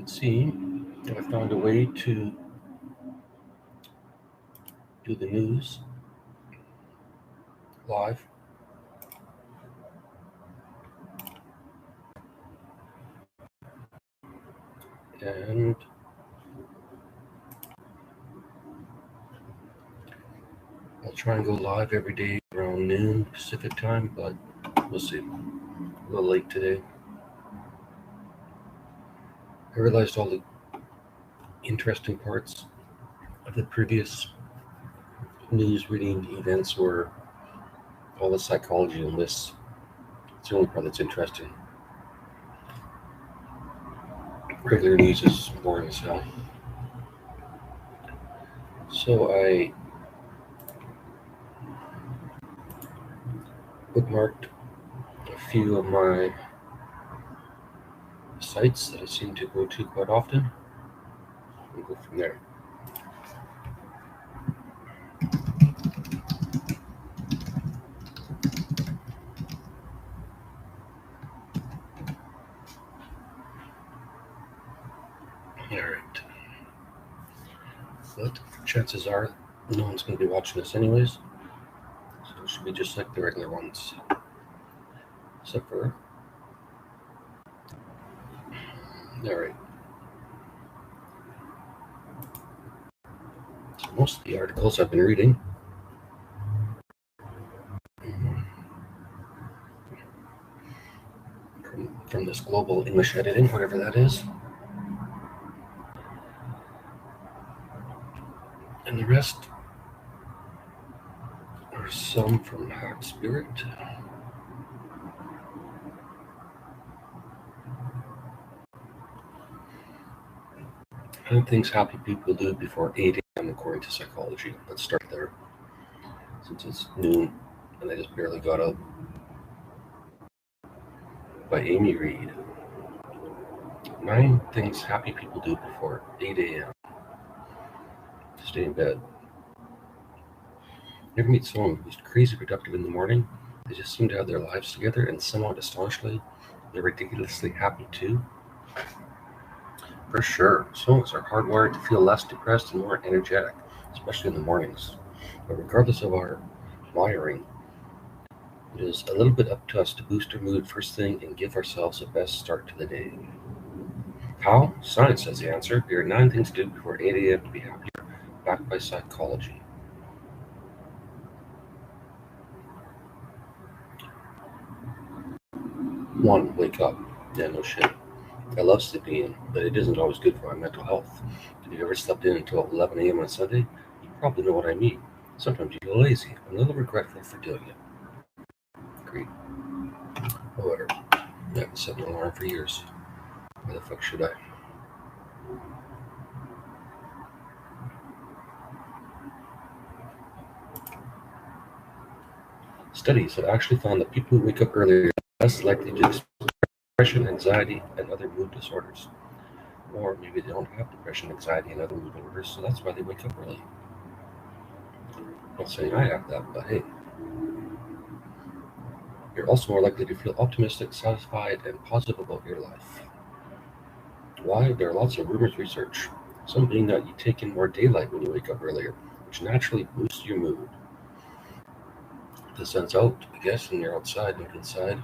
Let's see. I found a way to do the news live. And I'll try and go live every day around noon Pacific time, but we'll see. A little late today. I realized all the interesting parts of the previous news reading events were all the psychology and lists. It's the only part that's interesting. Regular news is boring as hell. So I bookmarked a few of my sites that I seem to go to quite often. We'll go from there. Alright. But chances are no one's going to be watching this anyways. So it should be just like the regular ones. Except for... Alright. So most of the articles I've been reading from this global English editing, whatever that is. And the rest are some from Hack Spirit. And things happy people do before 8 a.m. according to psychology. Let's start there. Since it's noon and I just barely got up. By Amy Reed. 9 things happy people do before 8 a.m. to stay in bed. You ever meet someone who's crazy productive in the morning? They just seem to have their lives together, and somewhat astonishingly, they're ridiculously happy too. For sure, some of us are hardwired to feel less depressed and more energetic, especially in the mornings. But regardless of our wiring, it is a little bit up to us to boost our mood first thing and give ourselves the best start to the day. How? Science has the answer. There are 9 things to do before 8 a.m. to be happier, backed by psychology. 1. Wake up. Yeah, no shit. I love sleeping in, but it isn't always good for my mental health. If you ever slept in until 11 a.m. on Sunday, you probably know what I mean. Sometimes you feel lazy, a little regretful for doing it. Agreed. However, I haven't set an alarm for years. Why the fuck should I? Studies have actually found that people who wake up earlier are less likely to experience depression, anxiety, and other mood disorders. Or maybe they don't have depression, anxiety, and other mood disorders, so that's why they wake up early. I'm not saying I have that, but hey. You're also more likely to feel optimistic, satisfied, and positive about your life. Why? There are lots of rumors research, some being that you take in more daylight when you wake up earlier, which naturally boosts your mood. The sun's out, I guess, and you're outside, not inside.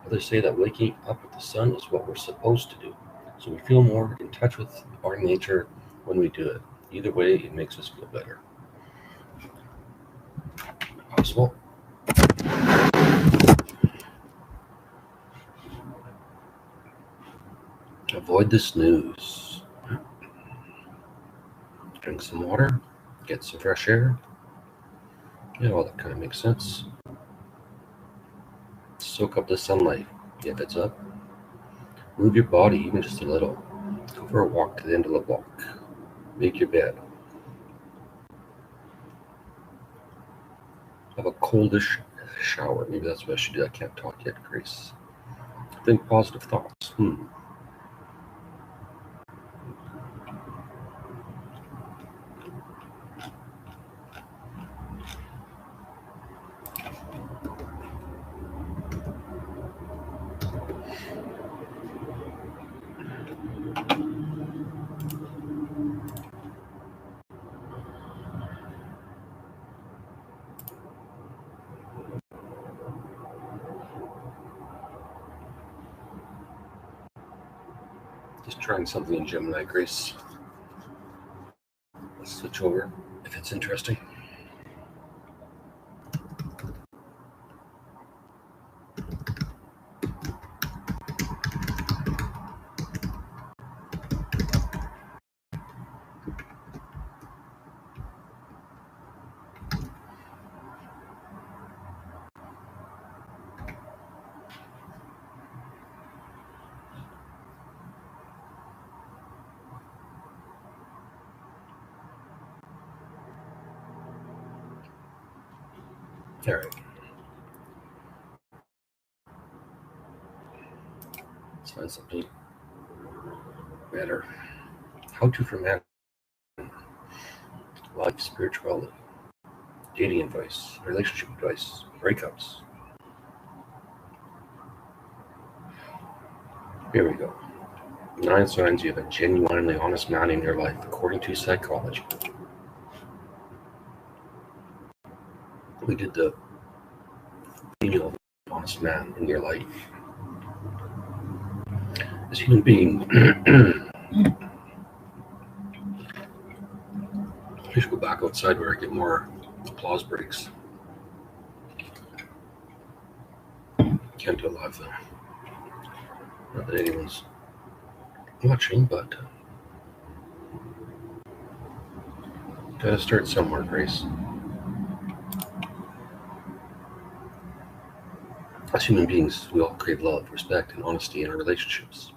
Others say that waking up with the sun is what we're supposed to do, so we feel more in touch with our nature when we do it. Either way, it makes us feel better. Possible. Avoid the snooze. Drink some water, get some fresh air. Yeah, all that kind of makes sense. Soak up the sunlight if it's up. Move your body even just a little. Go for a walk to the end of the block. Make your bed. Have a coldish shower. Maybe that's what I should do. I can't talk yet, Grace. Think positive thoughts. Just trying something in Gemini, Grace. Let's switch over if it's interesting. All right. Let's find something better. How to for man. Life, spirituality, dating advice, relationship advice, breakups. Here we go. 9 signs you have a genuinely honest man in your life, according to psychology. We did the female honest man in your life. As a human being, I should go back outside where I get more applause breaks. Can't do it live though. Not that anyone's watching, but gotta start somewhere, Grace. As human beings, we all crave love, respect, and honesty in our relationships.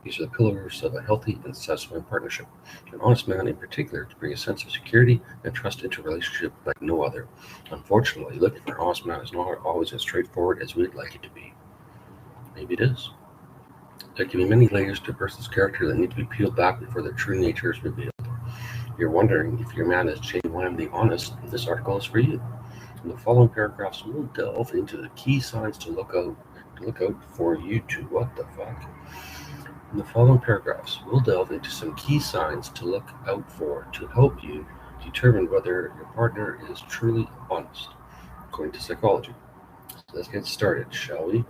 These are the pillars of a healthy and satisfying partnership. An honest man, in particular, can bring a sense of security and trust into a relationship like no other. Unfortunately, looking for an honest man is not always as straightforward as we'd like it to be. Maybe it is. There can be many layers to a person's character that need to be peeled back before their true nature is revealed. If you're wondering if your man is genuinely honest, this article is for you. In the following paragraphs, we'll delve into the key signs to look out for you to what the fuck? In the following paragraphs, we'll delve into some key signs to look out for to help you determine whether your partner is truly honest, according to psychology. So let's get started, shall we?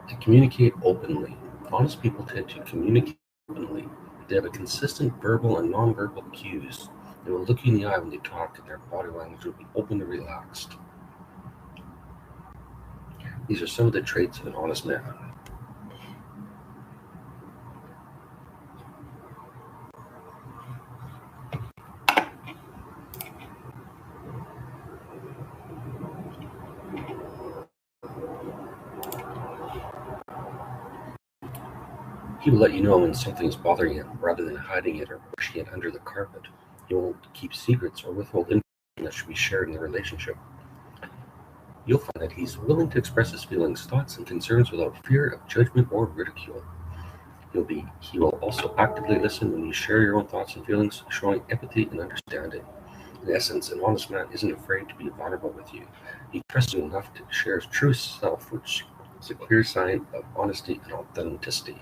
To communicate openly. Honest people tend to communicate openly. They have a consistent verbal and nonverbal cues. They will look you in the eye when they talk, and their body language will be open and relaxed. These are some of the traits of an honest man. He will let you know when something is bothering him, rather than hiding it or pushing it under the carpet. He won't keep secrets or withhold information that should be shared in the relationship. You'll find that he's willing to express his feelings, thoughts, and concerns without fear of judgment or ridicule. He will also actively listen when you share your own thoughts and feelings, showing empathy and understanding. In essence, an honest man isn't afraid to be vulnerable with you. He trusts you enough to share his true self, which is a clear sign of honesty and authenticity.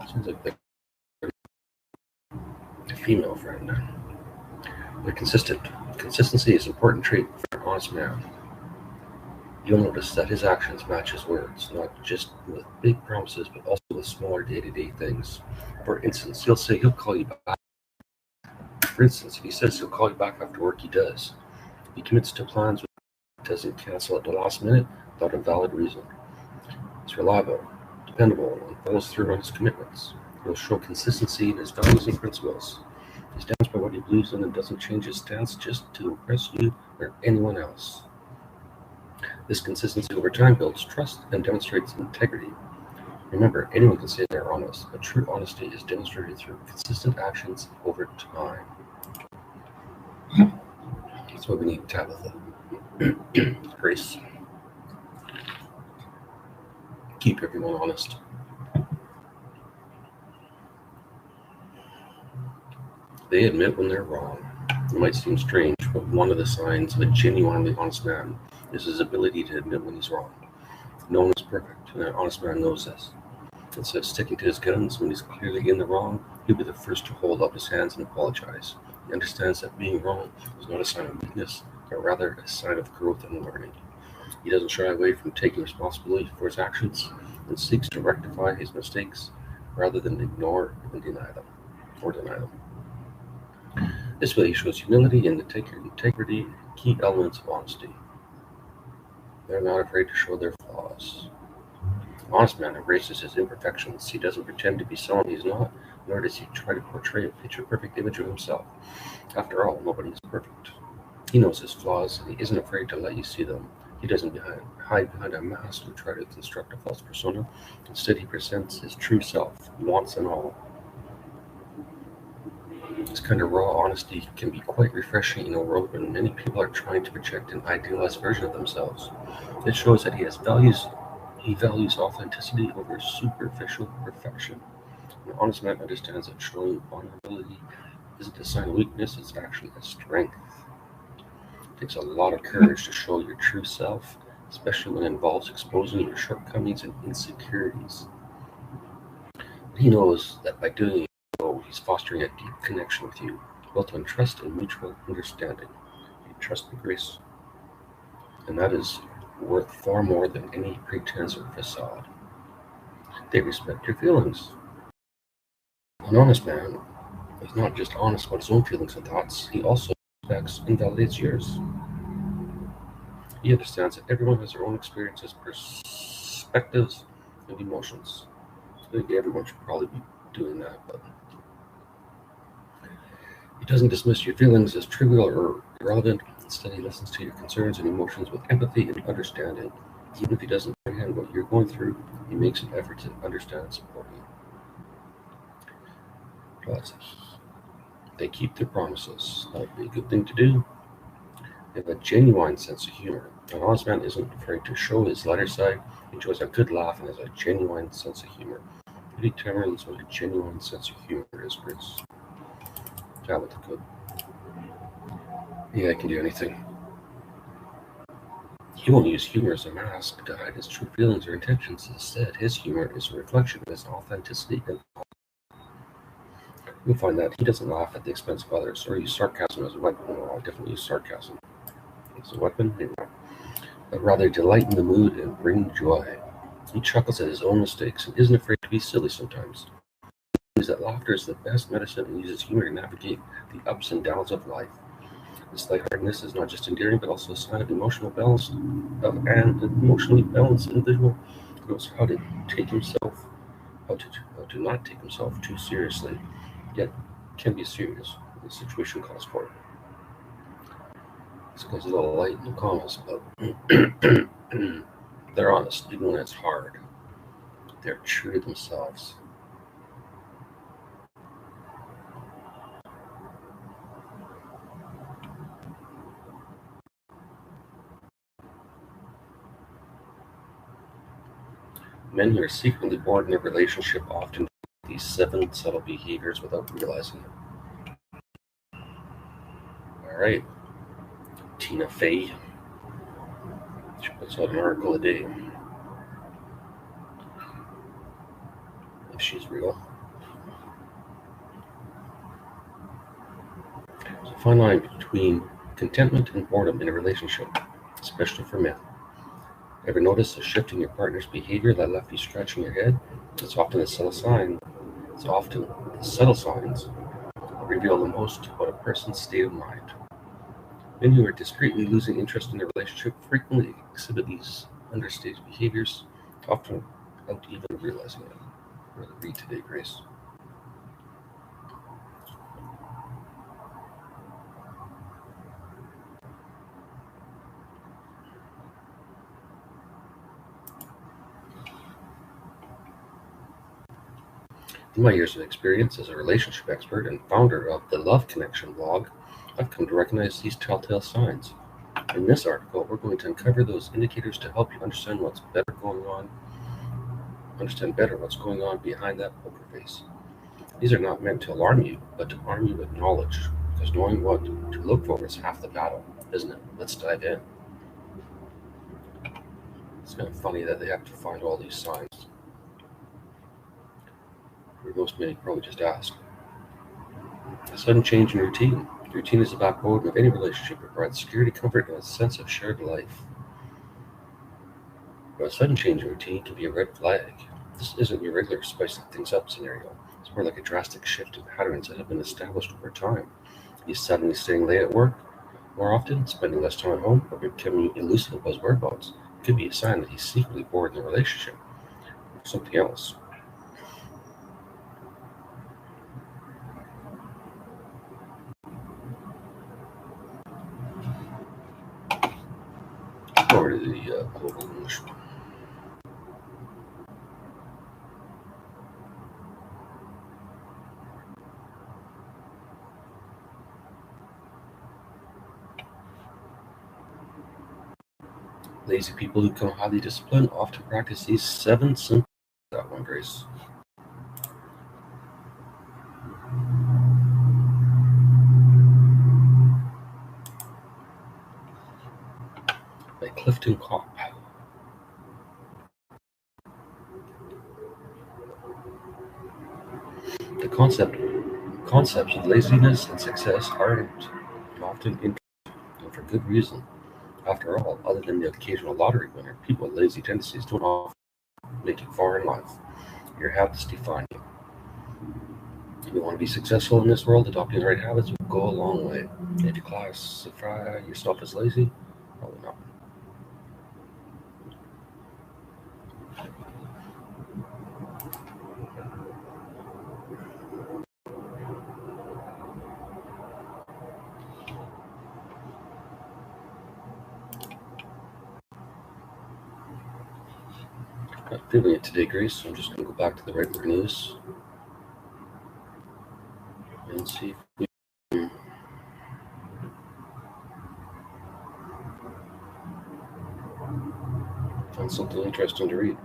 Sounds like a female friend. They're consistent. Consistency is an important trait for an honest man. You'll notice that his actions match his words, not just with big promises, but also with smaller day-to-day things. For instance, he'll say he'll call you back. For instance, if he says he'll call you back after work, he does. If he commits to plans, doesn't cancel at the last minute without a valid reason. He's reliable, dependable, and follows through on his commitments. He'll show consistency in his values and principles. He stands by what he believes in and doesn't change his stance just to impress you or anyone else. This consistency over time builds trust and demonstrates integrity. Remember, anyone can say they're honest, but true honesty is demonstrated through consistent actions over time. That's what we need, Tabitha. Grace. Keep everyone honest. They admit when they're wrong. It might seem strange, but one of the signs of a genuinely honest man is his ability to admit when he's wrong. No one is perfect, and an honest man knows this. Instead of sticking to his guns when he's clearly in the wrong, he'll be the first to hold up his hands and apologize. He understands that being wrong is not a sign of weakness, but rather a sign of growth and learning. He doesn't shy away from taking responsibility for his actions and seeks to rectify his mistakes rather than ignore and deny them. This way he shows humility and integrity, key elements of honesty. They're not afraid to show their flaws. An honest man embraces his imperfections. He doesn't pretend to be someone he's not, nor does he try to portray a picture-perfect image of himself. After all, nobody is perfect. He knows his flaws, and he isn't afraid to let you see them. He doesn't hide behind a mask or try to construct a false persona. Instead, he presents his true self, wants and all. This kind of raw honesty can be quite refreshing in a world when many people are trying to project an idealized version of themselves. It shows that he values authenticity over superficial perfection. An honest man understands that showing vulnerability isn't a sign of weakness, it's actually a strength. It takes a lot of courage to show your true self, especially when it involves exposing your shortcomings and insecurities. He knows that by doing so, he's fostering a deep connection with you, built on trust and mutual understanding. You trust me, Grace? And that is worth far more than any pretense or facade. They respect your feelings. An honest man is not just honest about his own feelings and thoughts, he also respects and validates yours. He understands that everyone has their own experiences, perspectives, and emotions. I think everyone should probably be doing that, but he doesn't dismiss your feelings as trivial or irrelevant. Instead, he listens to your concerns and emotions with empathy and understanding. Even if he doesn't comprehend what you're going through, he makes an effort to understand and support you. Plus, they keep their promises. That would be a good thing to do. They have a genuine sense of humor. An honest man isn't afraid to show his lighter side. He enjoys a good laugh and has a genuine sense of humor. Who determines what a genuine sense of humor is, Chris? Tabitha could. Yeah, I can do anything. He won't use humor as a mask to hide his true feelings or intentions. Instead, his humor is a reflection of his authenticity. And you'll find that he doesn't laugh at the expense of others or use sarcasm as a weapon. Well, I definitely use sarcasm as a weapon, but rather delight in the mood and bring joy. He chuckles at his own mistakes and isn't afraid to be silly sometimes. He believes that laughter is the best medicine and uses humor to navigate the ups and downs of life. This lightheartedness is not just endearing, but also a sign of an emotionally balanced individual who knows how to not take himself too seriously, yet can be serious when the situation calls for it. This guy's a little light in the comments, but they're honest, even when it's hard. They're true to themselves. Men who are secretly bored in their relationship often do these 7 subtle behaviors without realizing it. Alright, Tina Fey. She puts out an article a day. If she's real. There's a fine line between contentment and boredom in a relationship, especially for men. Ever notice a shift in your partner's behavior that left you scratching your head? It's often the subtle signs that reveal the most about a person's state of mind. Men who are discreetly losing interest in their relationship frequently exhibit these understated behaviors, often without even realizing it. I'm going to read today, Grace. In my years of experience as a relationship expert and founder of the Love Connection blog, I've come to recognize these telltale signs. In this article, we're going to uncover those indicators to help you understand better what's going on behind that poker face. These are not meant to alarm you, but to arm you with knowledge, because knowing what to look for is half the battle, isn't it? Let's dive in. It's kind of funny that they have to find all these signs. For most men, probably just ask. A sudden change in routine. Routine is the backbone of any relationship. It provides security, comfort, and a sense of shared life. A sudden change in routine can be a red flag. This isn't your regular spicing things up scenario. It's more like a drastic shift in patterns that have been established over time. He's suddenly staying late at work more often, spending less time at home, or becoming elusive about his whereabouts. It could be a sign that he's secretly bored in the relationship or something else. Over to the global English one. Lazy people who become highly disciplined often practice these 7 simple. That one, Grace. By Clifton Kopp. The concepts of laziness and success aren't often interesting, and for good reason. After all, other than the occasional lottery winner, people with lazy tendencies don't often make it far in life. Your habits define you. If you want to be successful in this world, adopting the right habits will go a long way. If you classify yourself as lazy, probably not. Not feeling it today, Grace, so I'm just going to go back to the regular news and see if we can find something interesting to read.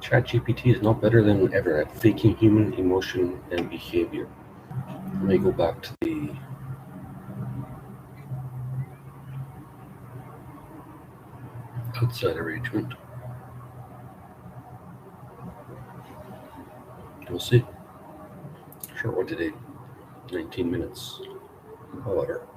ChatGPT is now better than ever at faking human emotion and behavior. Let me go back to the outside arrangement. We'll see. Short one today, 19 minutes. However,